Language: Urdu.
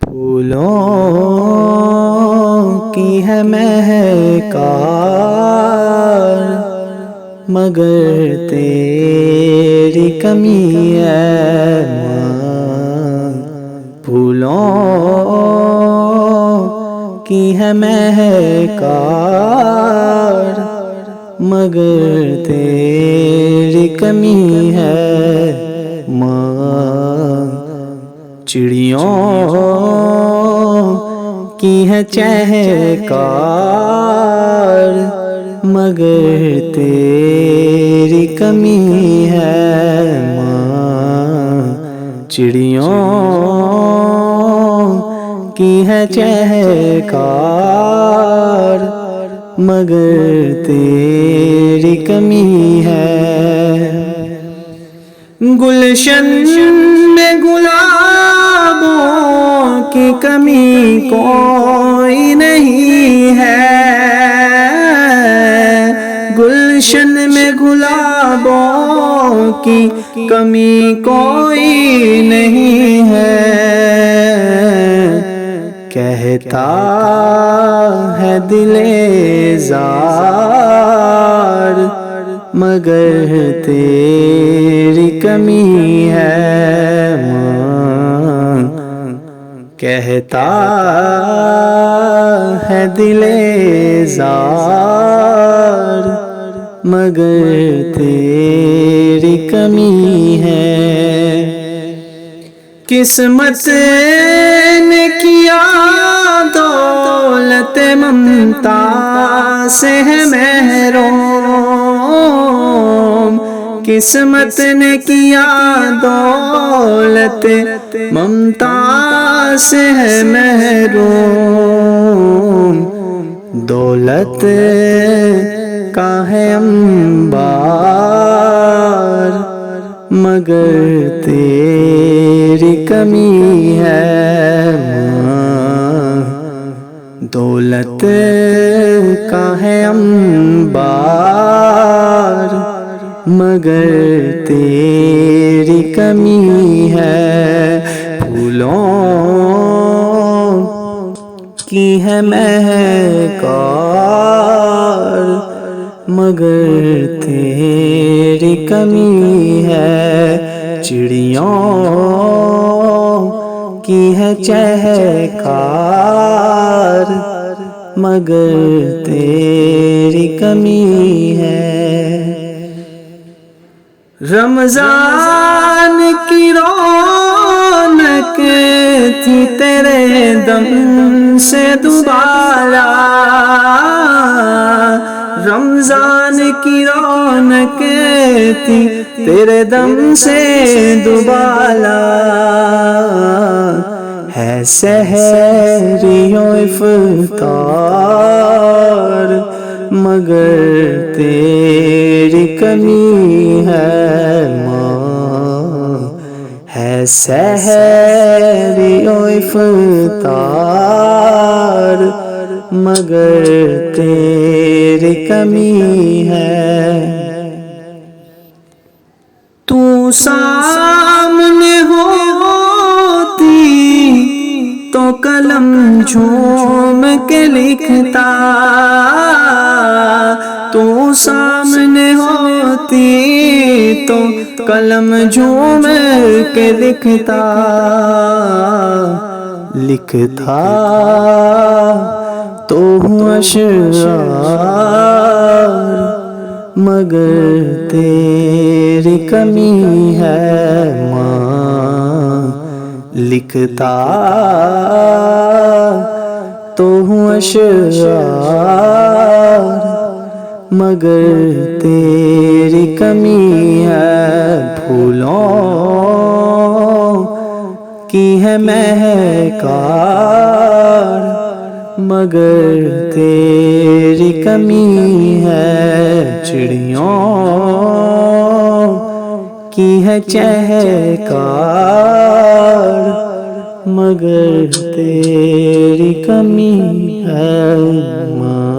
پھولوں کی ہے مہکار مگر تیری کمی ہے ماں۔ پھولوں کی ہے مہکار مگر تیری کمی ہے ماں۔ چڑیوں کی ہے چہکار مگر تیری کمی ہے ماں۔ چڑیوں کی ہے چہکار مگر تیری کمی ہے۔ گلشن میں گلابوں کی کمی کوئی نہیں ہے، گلشن میں گلابوں کی کمی کوئی نہیں ہے۔ کہتا ہے دل زار مگر تیری کمی ہے ماں۔ کہتا ہے دل زار مگر تیری کمی ہے۔ قسمت نے کیا دولت ممتا سے ہے محروم، قسمت نے کیا دولت ممتا سے ہے محروم۔ دولت کا ہے انبار مگر تیری کمی ہے ماں۔ دولت کا ہے انبار مگر تیری کمی ہے۔ پھولوں کی ہے مہکار مگر تیری کمی ہے۔ چڑیوں کی ہے چہکار مگر تیری کمی ہے۔ رمضان کی رونق تھی تیرے دم سے دوبالا، رمضان کی رونق تھی تیرے دم سے دوبالا۔ ہے سحری و افطار مگر تیری کمی ہے ماں۔ ہے سحری و افطار مگر تیری کمی ہے۔ تو سامنے ہوتی تو قلم جھوم کے لکھتا، تو سامنے ہوتی تو قلم جھوم کے لکھتا، لکھتا تو ہوں اشعار مگر تیری کمی ہے ماں۔ لکھتا تو ہوں اشعار مگر تیری کمی ہے۔ پھولوں کی ہے مہکار مگر تیری کمی ہے۔ چڑیوں کی ہے چہکار مگر تیری کمی ہے ماں۔